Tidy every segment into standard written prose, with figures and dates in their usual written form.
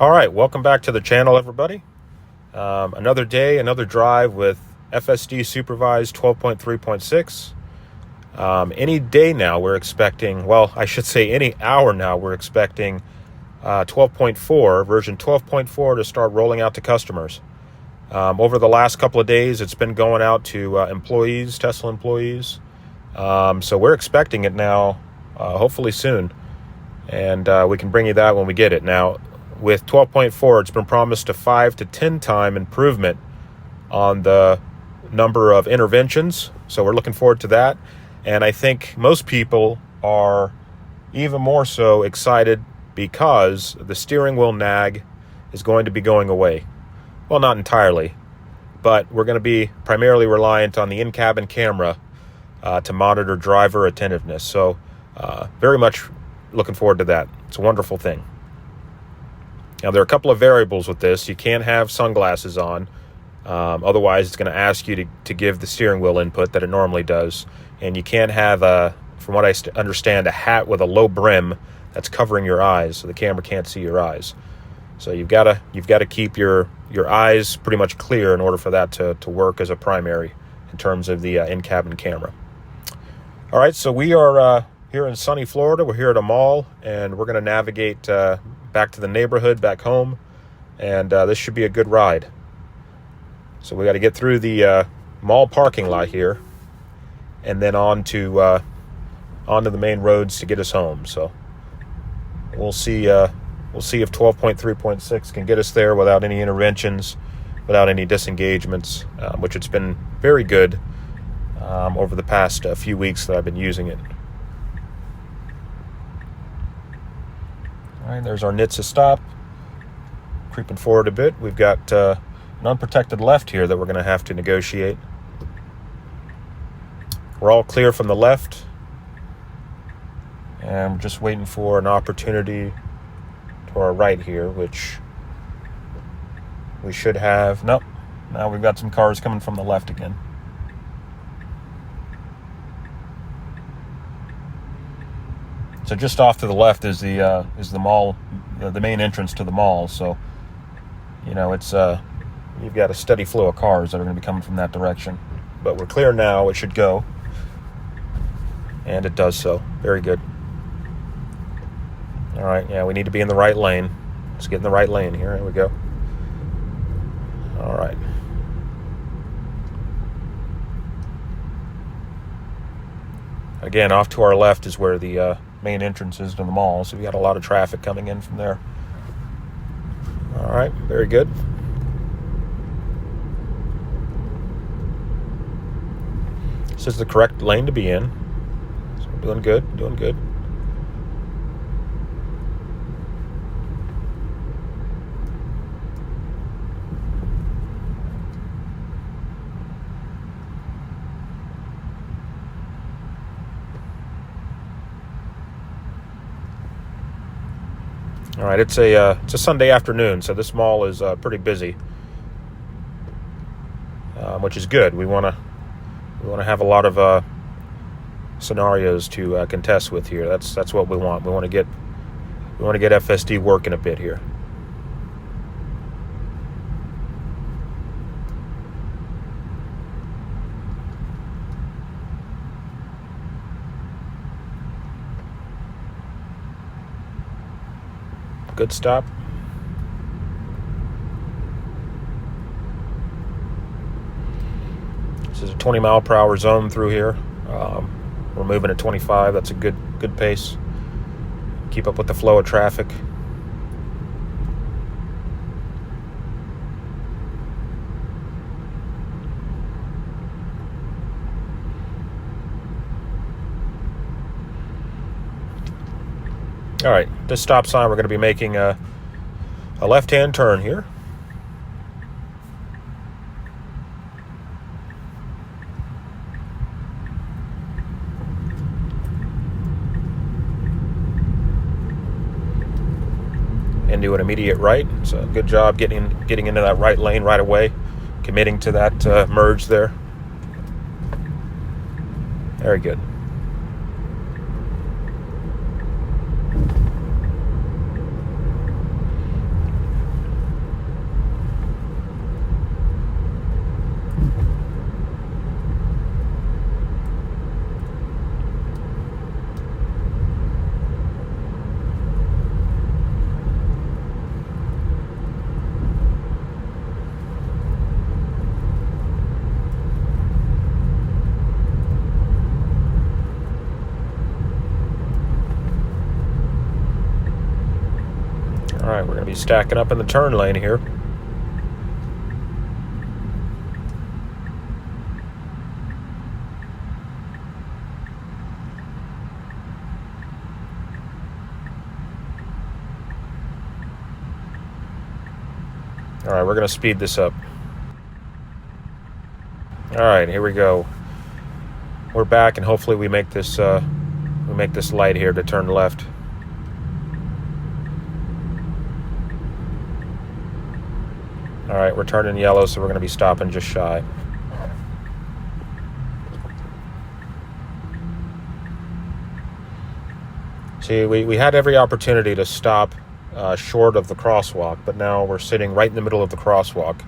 All right, welcome back to the channel, everybody. Another day, another drive with FSD Supervised 12.3.6. Any day now we're expecting, well, I should say any hour now we're expecting 12.4, version 12.4 to start rolling out to customers. Over the last couple of days, it's been going out to employees, Tesla employees. So we're expecting it now, hopefully soon. And we can bring you that when we get it. Now, with 12.4, it's been promised a 5 to 10 time improvement on the number of interventions. So we're looking forward to that. And I think most people are even more so excited because the steering wheel nag is going to be going away. Well, not entirely, but we're going to be primarily reliant on the in-cabin camera to monitor driver attentiveness. So very much looking forward to that. It's a wonderful thing. Now, there are a couple of variables with this. You can't have sunglasses on. Otherwise, it's going to ask you to give the steering wheel input that it normally does. And you can't have, from what I understand, a hat with a low brim that's covering your eyes, so the camera can't see your eyes. So you've got to keep your eyes pretty much clear in order for that to work as a primary in terms of the in-cabin camera. All right, so we are here in sunny Florida. We're here at a mall, and we're going to navigate back to the neighborhood, back home, and this should be a good ride. So we got to get through the mall parking lot here, and then onto the main roads to get us home. So we'll see if 12.3.6 can get us there without any interventions, without any disengagements, which it's been very good over the past few weeks that I've been using it. All right, there's our NHTSA stop. Creeping forward a bit, we've got an unprotected left here that we're going to have to negotiate. We're all clear from the left, and we're just waiting for an opportunity to our right here, which we should have. Nope, now we've got some cars coming from the left again. So just off to the left is the mall, the main entrance to the mall. So, it's you've got a steady flow of cars that are going to be coming from that direction. But we're clear now. It should go, and it does so. Very good. All right, yeah, we need to be in the right lane. Let's get in the right lane here. Here we go. All right. Again, off to our left is where the main entrance is to the mall, so we got a lot of traffic coming in from there. All right, very good. This is the correct lane to be in. So we're doing good, doing good. All right, it's a Sunday afternoon, so this mall is pretty busy, which is good. We want to have a lot of scenarios to contest with here. That's what we want. We want to get FSD working a bit here. Good stop. This is a 20 mile per hour zone through here. We're moving at 25. That's a good pace. Keep up with the flow of traffic. All right, this stop sign, we're going to be making a left-hand turn here. Into an immediate right. So good job getting into that right lane right away, committing to that merge there. Very good. Alright, we're going to be stacking up in the turn lane here. Alright, we're going to speed this up. Alright, here we go. We're back, and hopefully we make this light here to turn left. Alright, we're turning yellow, so we're going to be stopping just shy. See, we had every opportunity to stop short of the crosswalk, but now we're sitting right in the middle of the crosswalk.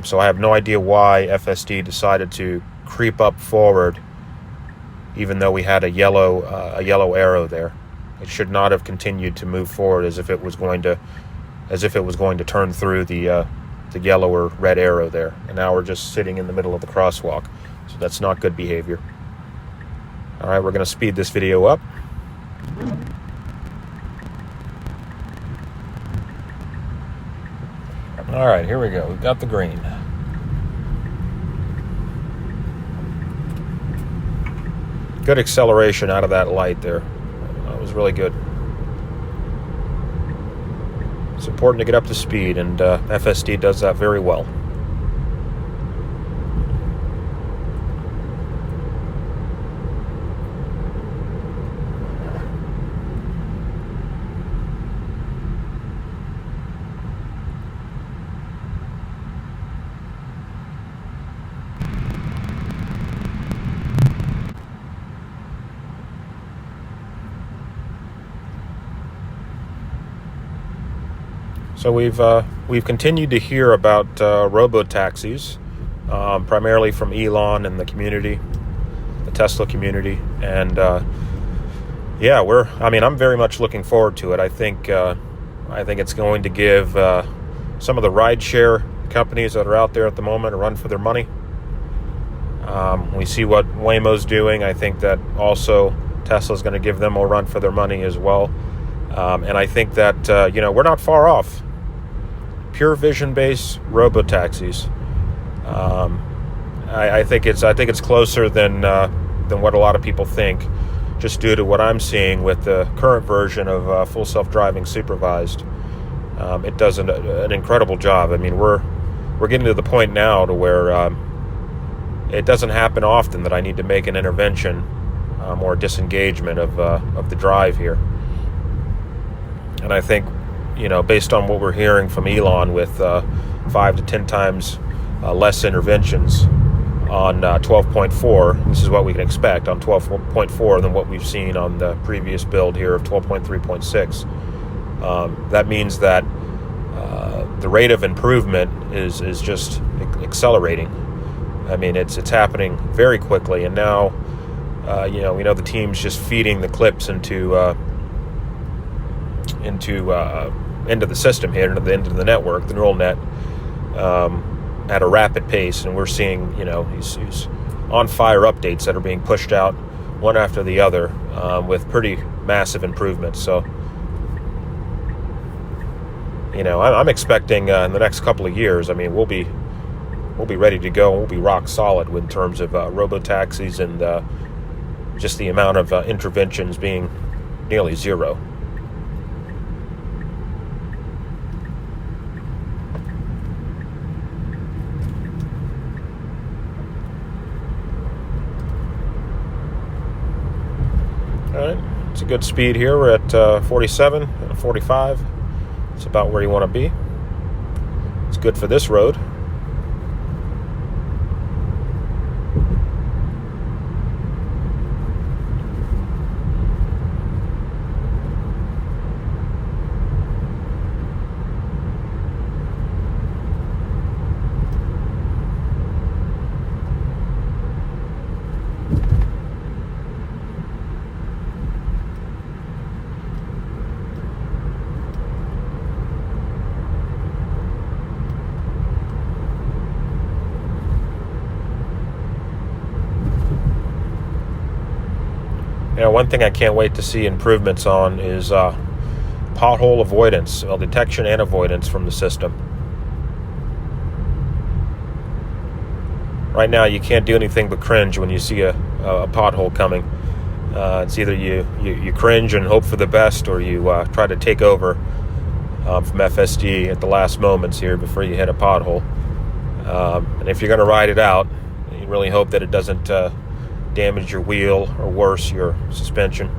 So I have no idea why FSD decided to creep up forward, even though we had a yellow arrow there. It should not have continued to move forward as if it was going to turn through the yellow or red arrow there. And now we're just sitting in the middle of the crosswalk, so that's not good behavior. All right, we're going to speed this video up. All right, here we go. We've got the green. Good acceleration out of that light there. That was really good. It's important to get up to speed, and FSD does that very well. So we've continued to hear about robo taxis, primarily from Elon and the community, the Tesla community, and I'm very much looking forward to it. I think it's going to give some of the rideshare companies that are out there at the moment a run for their money. We see what Waymo's doing. I think that also Tesla's going to give them a run for their money as well. And I think that we're not far off. Pure vision-based robo-taxis. I think it's closer than what a lot of people think, just due to what I'm seeing with the current version of full self-driving supervised. It does an incredible job. I mean, we're getting to the point now to where it doesn't happen often that I need to make an intervention or disengagement of the drive here. And I think, based on what we're hearing from Elon with 5 to 10 times less interventions on 12.4, this is what we can expect on 12.4 than what we've seen on the previous build here of 12.3.6. That means that the rate of improvement is just accelerating. I mean, it's happening very quickly, and now we know the team's just feeding the clips into the system here, into the network, the neural net, at a rapid pace, and we're seeing these on fire updates that are being pushed out one after the other with pretty massive improvements. So I'm expecting in the next couple of years, I mean, we'll be ready to go. We'll be rock solid in terms of robo taxis and just the amount of interventions being nearly zero. All right, it's a good speed here. We're at 47 and 45. It's about where you want to be. It's good for this road. One thing I can't wait to see improvements on is the pothole avoidance, well, detection and avoidance from the system. Right now, you can't do anything but cringe when you see a pothole coming. It's either you cringe and hope for the best, or you try to take over from FSD at the last moments here before you hit a pothole. And if you're going to ride it out, you really hope that it doesn't damage your wheel, or worse, your suspension.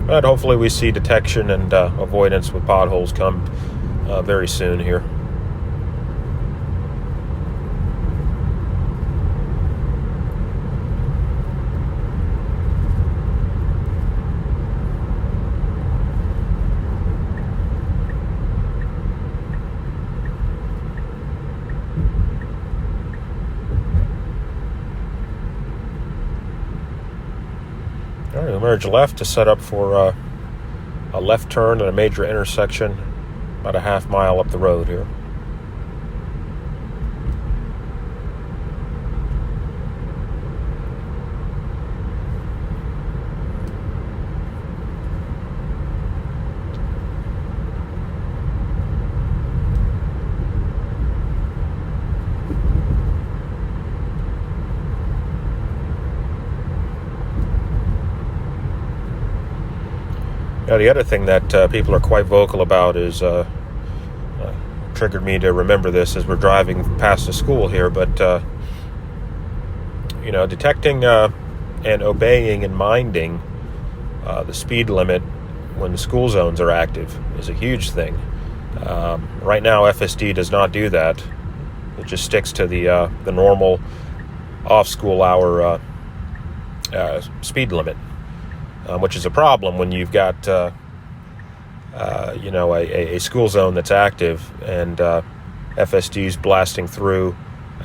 But hopefully we see detection and avoidance with potholes come very soon here. All right, we'll merge left to set up for a left turn at a major intersection about a half mile up the road here. Now, the other thing that people are quite vocal about is triggered me to remember this as we're driving past the school here, but detecting and obeying and minding the speed limit when the school zones are active is a huge thing. Right now, FSD does not do that. It just sticks to the normal off-school hour speed limit. Which is a problem when you've got, a school zone that's active and FSD's blasting through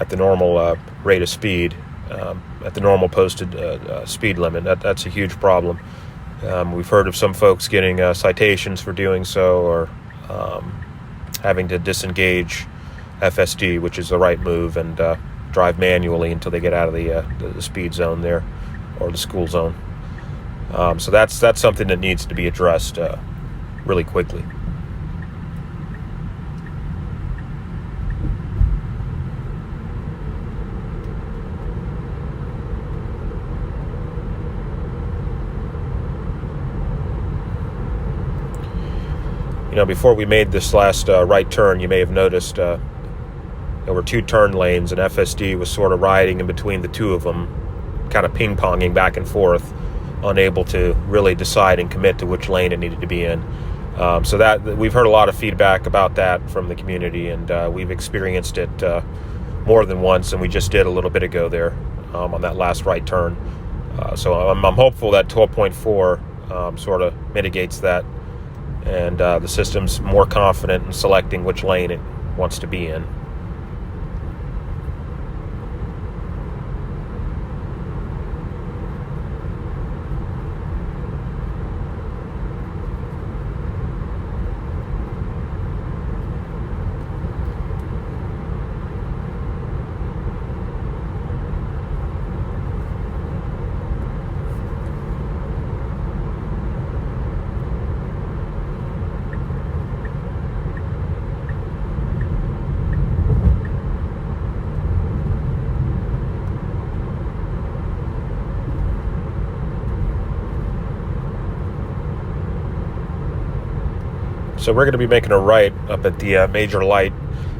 at the normal rate of speed, at the normal posted speed limit. That's a huge problem. We've heard of some folks getting citations for doing so, or having to disengage FSD, which is the right move, and drive manually until they get out of the speed zone there, or the school zone. So that's something that needs to be addressed really quickly. Before we made this last right turn, you may have noticed there were two turn lanes, and FSD was sort of riding in between the two of them, kind of ping-ponging back and forth, unable to really decide and commit to which lane it needed to be in. So that we've heard a lot of feedback about that from the community, and we've experienced it more than once, and we just did a little bit ago there on that last right turn. So I'm hopeful that 12.4 sort of mitigates that, and the system's more confident in selecting which lane it wants to be in. So we're going to be making a right up at the major light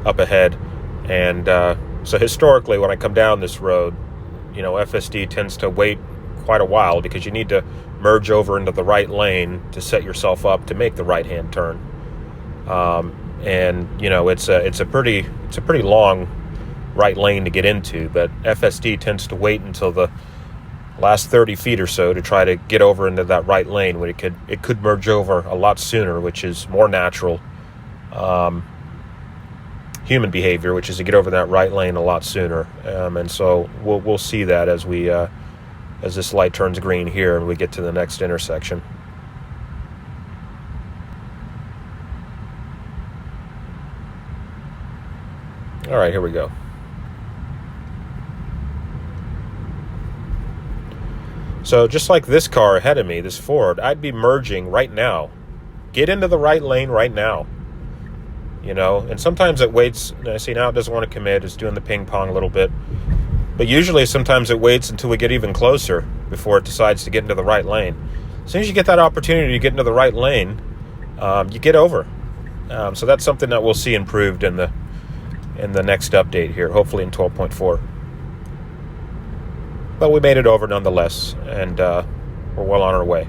up ahead. And so historically, when I come down this road, FSD tends to wait quite a while, because you need to merge over into the right lane to set yourself up to make the right-hand turn. It's a pretty long right lane to get into, but FSD tends to wait until the last 30 feet or so to try to get over into that right lane, when it could merge over a lot sooner, which is more natural human behavior, which is to get over that right lane a lot sooner. And so we'll see that as this light turns green here and we get to the next intersection. All right, here we go. So just like this car ahead of me, this Ford, I'd be merging right now. Get into the right lane right now. You know, and sometimes it waits. I see now it doesn't want to commit. It's doing the ping pong a little bit. But usually sometimes it waits until we get even closer before it decides to get into the right lane. As soon as you get that opportunity to get into the right lane, you get over. So that's something that we'll see improved in the next update here, hopefully in 12.4. But we made it over nonetheless, and we're well on our way.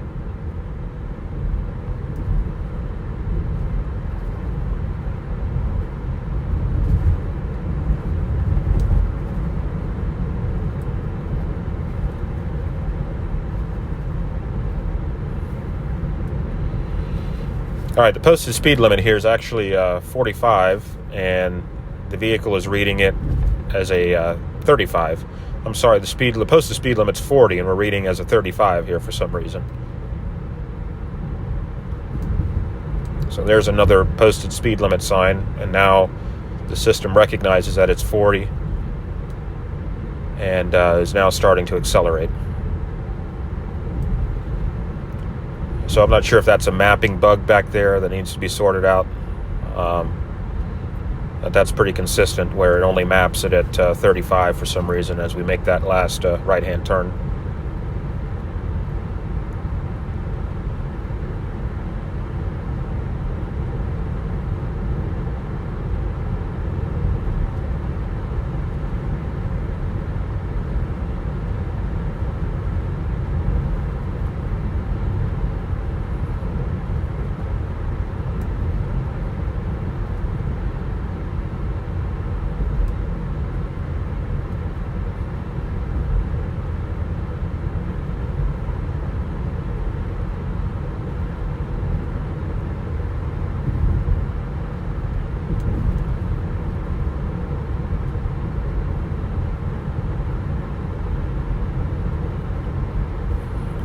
All right, the posted speed limit here is actually 45, and the vehicle is reading it as a 35. I'm sorry, the posted speed limit's 40, and we're reading as a 35 here for some reason. So there's another posted speed limit sign, and now the system recognizes that it's 40 and is now starting to accelerate. So I'm not sure if that's a mapping bug back there that needs to be sorted out. But that's pretty consistent, where it only maps it at 35 for some reason as we make that last right-hand turn.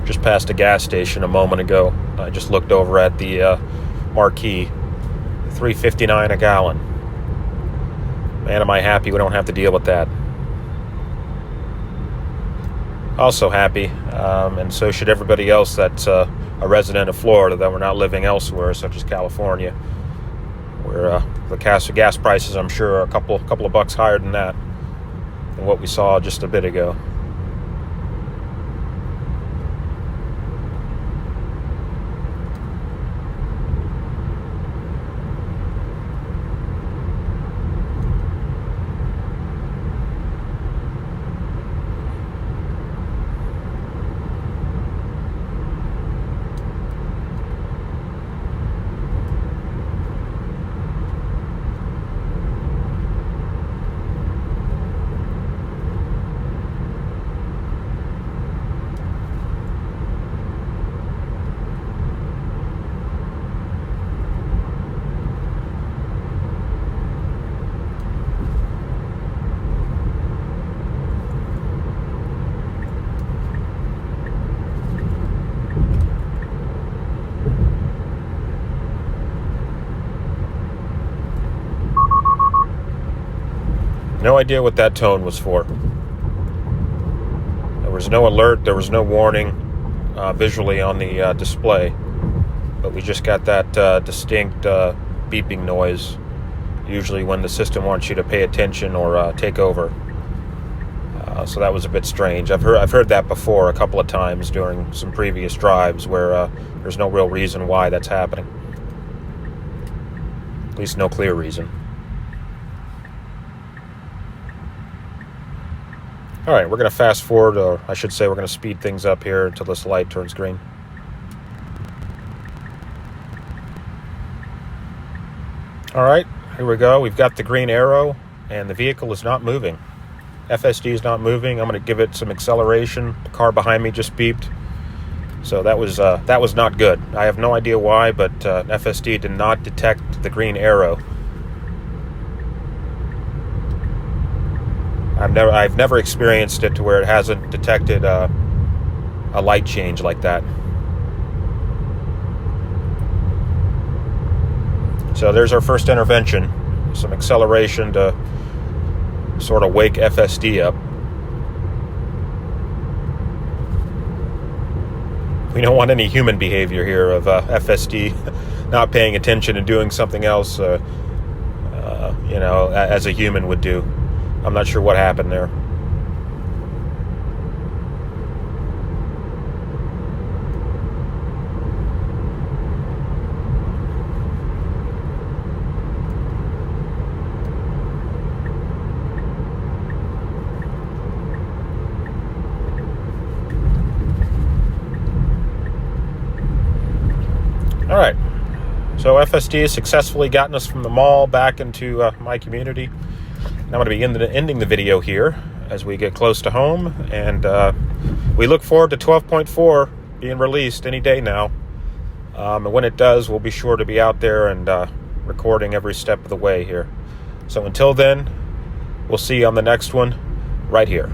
Just passed a gas station a moment ago. I just looked over at the marquee, $3.59 a gallon. Man, am I happy we don't have to deal with that. Also happy, and so should everybody else that's a resident of Florida, that we're not living elsewhere, such as California, where the gas prices, I'm sure, are a couple of bucks higher than what we saw just a bit ago. No idea what that tone was for. There was no alert, there was no warning visually on the display, but we just got that distinct beeping noise, usually when the system wants you to pay attention or take over. So that was a bit strange. I've heard that before a couple of times during some previous drives where there's no real reason why that's happening. At least no clear reason. All right, we're going to fast forward, or I should say we're going to speed things up here until this light turns green. All right, here we go. We've got the green arrow, and the vehicle is not moving. FSD is not moving. I'm going to give it some acceleration. The car behind me just beeped. So that was not good. I have no idea why, but FSD did not detect the green arrow. I've never experienced it to where it hasn't detected a light change like that. So there's our first intervention, some acceleration to sort of wake FSD up. We don't want any human behavior here of FSD not paying attention and doing something else, as a human would do. I'm not sure what happened there. All right, so FSD has successfully gotten us from the mall back into my community. And I'm going to be ending the video here as we get close to home, and we look forward to 12.4 being released any day now. And when it does, we'll be sure to be out there and recording every step of the way here. So until then, we'll see you on the next one right here.